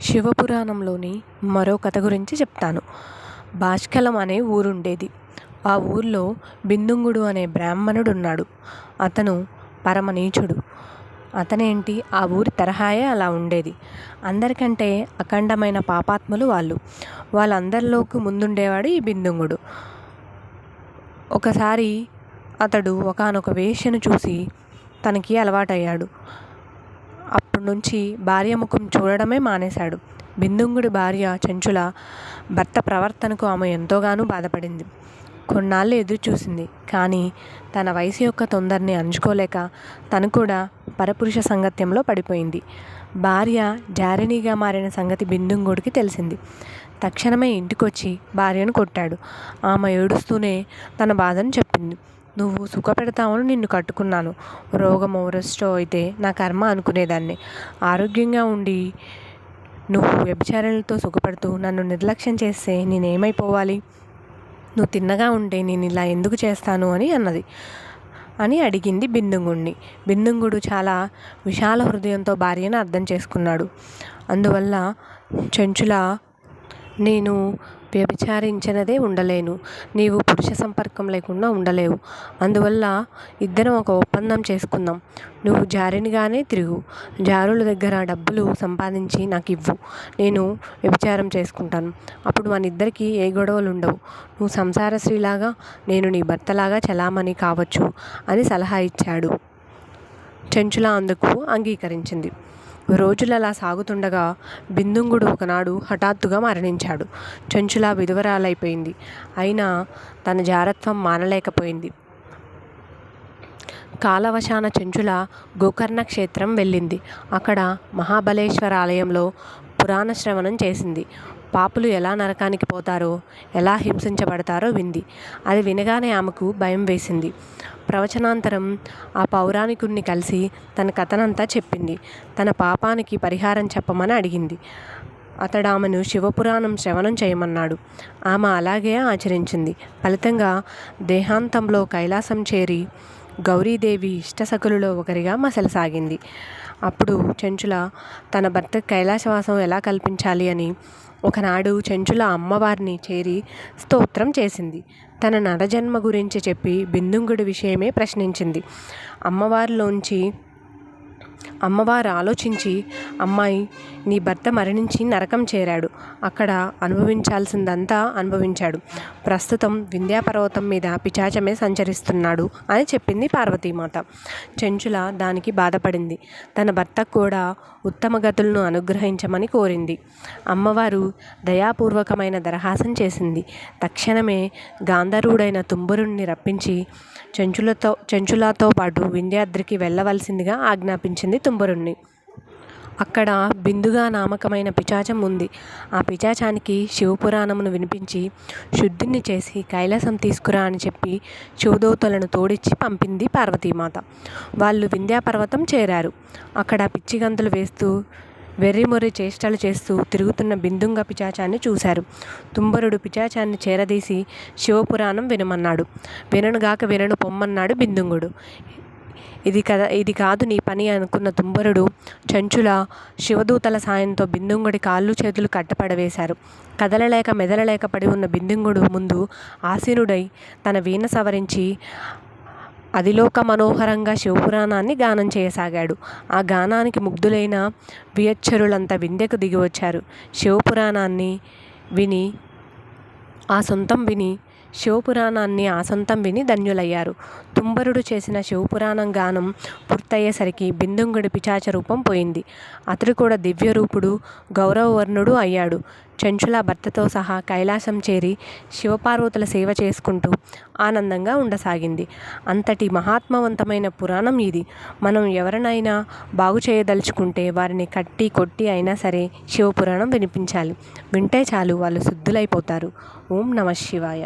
శివపురాణంలోని మరో కథ గురించి చెప్తాను. భాష్కలం అనే ఊరుండేది. ఆ ఊర్లో బిందుంగుడు అనే బ్రాహ్మణుడున్నాడు. అతను పరమనీచుడు. అతనేంటి, ఆ ఊరి తరహాయే అలా ఉండేది. అందరికంటే అఖండమైన పాపాత్ములు వాళ్ళు. వాళ్ళందరిలోకి ముందుండేవాడు ఈ బిందుంగుడు. ఒకసారి అతడు ఒకానొక వేశ్యను చూసి తనకి అలవాటయ్యాడు. అప్పటి నుంచి భార్య ముఖం చూడడమే మానేశాడు. బిందుంగుడి భార్య చెంచుల భర్త ప్రవర్తనకు ఆమె ఎంతోగానో బాధపడింది. కొన్నాళ్ళు ఎదురు చూసింది. కానీ తన వయసు యొక్క తొందరని అంచుకోలేక తను కూడా పరపురుష సంగత్యంలో పడిపోయింది. భార్య జారిణిగా మారిన సంగతి బిందుంగుడికి తెలిసింది. తక్షణమే ఇంటికొచ్చి భార్యను కొట్టాడు. ఆమె ఏడుస్తూనే తన బాధను చెప్పింది. నువ్వు సుఖపెడతావని నిన్ను కట్టుకున్నాను. రోగమో రెస్టో అయితే నా కర్మ అనుకునేదాన్ని. ఆరోగ్యంగా ఉండి నువ్వు వ్యభిచారణలతో సుఖపడుతూ నన్ను నిర్లక్ష్యం చేస్తే నేనేమైపోవాలి? నువ్వు తిన్నగా ఉంటే నేను ఇలా ఎందుకు చేస్తాను అని అడిగింది బిందుంగుడిని. బిందుంగుడు చాలా విశాల హృదయంతో భార్యను అర్థం చేసుకున్నాడు. అందువల్ల చెంచుల, నేను వ్యభిచారించినదే ఉండలేను. నీవు పురుష సంపర్కం లేకుండా ఉండలేవు. అందువల్ల ఇద్దరం ఒక ఒప్పందం చేసుకుందాం. నువ్వు జారినిగానే తిరుగు. జారుల దగ్గర డబ్బులు సంపాదించి నాకు ఇవ్వు. నేను వ్యభిచారం చేసుకుంటాను. అప్పుడు మన ఇద్దరికి ఏ గొడవలు ఉండవు. నువ్వు సంసార స్త్రీలాగా, నేను నీ భర్తలాగా చలామణి కావచ్చు అని సలహా ఇచ్చాడు. చెంచుల అందుకు అంగీకరించింది. రోజులు అలా సాగుతుండగా బిందుంగుడు ఒకనాడు హఠాత్తుగా మరణించాడు. చెంచుల విధవరాలైపోయింది. అయినా తన జారత్వం మానలేకపోయింది. కాలవశాన చెంచుల గోకర్ణ క్షేత్రం వెళ్ళింది. అక్కడ మహాబలేశ్వర ఆలయంలో పురాణ శ్రవణం చేసింది. పాపులు ఎలా నరకానికి పోతారో, ఎలా హింసించబడతారో వింది. అది వినగానే ఆమెకు భయం వేసింది. ప్రవచనాంతరం ఆ పౌరాణికుణ్ణి కలిసి తన కథనంతా చెప్పింది. తన పాపానికి పరిహారం చెప్పమని అడిగింది. అతడు ఆమెను శివపురాణం శ్రవణం చేయమన్నాడు. ఆమె అలాగే ఆచరించింది. ఫలితంగా దేహాంతంలో కైలాసం చేరి గౌరీదేవి ఇష్టసఖులలో ఒకరిగా మసలసాగింది. అప్పుడు చెంచుల తన భర్త కైలాసవాసం ఎలా కల్పించాలి అని ఒకనాడు చెంచుల అమ్మవారిని చేరి స్తోత్రం చేసింది. తన నరజన్మ గురించి చెప్పి బిందుంగుడి విషయమే ప్రశ్నించింది. అమ్మవారు ఆలోచించి, అమ్మాయి, నీ భర్త మరణించి నరకం చేరాడు. అక్కడ అనుభవించాల్సిందంతా అనుభవించాడు. ప్రస్తుతం వింధ్యాపర్వతం మీద పిశాచమే సంచరిస్తున్నాడు అని చెప్పింది పార్వతీమాత. చెంచుల దానికి బాధపడింది. తన భర్తకు కూడా ఉత్తమ గతులను అనుగ్రహించమని కోరింది. అమ్మవారు దయాపూర్వకమైన దరహాసం చేసింది. తక్షణమే గాంధర్వుడైన తుంబురుణ్ణి రప్పించి చెంచులతో పాటు వింధ్యాద్రికి వెళ్ళవలసిందిగా ఆజ్ఞాపించింది తుంబురుణ్ణి. అక్కడ బిందుగా నామకమైన పిశాచం ఉంది. ఆ పిశాచానికి శివపురాణమును వినిపించి శుద్ధిని చేసి కైలాసం తీసుకురా అని చెప్పి శివదూతలను తోడిచ్చి పంపింది పార్వతీమాత. వాళ్ళు వింధ్యాపర్వతం చేరారు. అక్కడ పిచ్చిగంతులు వేస్తూ వెర్రిమొర్రి చేష్టలు చేస్తూ తిరుగుతున్న బిందుంగ పిశాచాన్ని చూశారు. తుంబరుడు పిశాచాన్ని చేరదీసి శివపురాణం వినమన్నాడు. వినను పొమ్మన్నాడు బిందుంగుడు. ఇది కాదు నీ పని అనుకున్న తుంబరుడు చెంచుల శివదూతల సాయంతో బిందుంగుడి కాళ్ళు చేతులు కట్టపడవేశారు. కదలలేక మెదలలేక పడి ఉన్న బిందుంగుడు ముందు ఆసీనుడై తన వీణ సవరించి అదిలోక మనోహరంగా శివపురాణాన్ని గానం చేయసాగాడు. ఆ గానానికి ముగ్ధులైన వియచ్చరులంతా వింధ్యకు దిగివచ్చారు. శివపురాణాన్ని ఆసొంతం విని ధన్యులయ్యారు. తుంబరుడు చేసిన శివపురాణం గానం పూర్తయ్యేసరికి బిందుంగుడి పిశాచ రూపం పోయింది. అతడు కూడా దివ్యరూపుడు, గౌరవవర్ణుడు అయ్యాడు. చెంచుల భర్తతో సహా కైలాసం చేరి శివపార్వతుల సేవ చేసుకుంటూ ఆనందంగా ఉండసాగింది. అంతటి మహాత్మవంతమైన పురాణం ఇది. మనం ఎవరినైనా బాగు చేయదలుచుకుంటే వారిని కట్టి కొట్టి అయినా సరే శివపురాణం వినిపించాలి. వింటే చాలు, వాళ్ళు శుద్ధులైపోతారు. ఓం నమః శివాయ.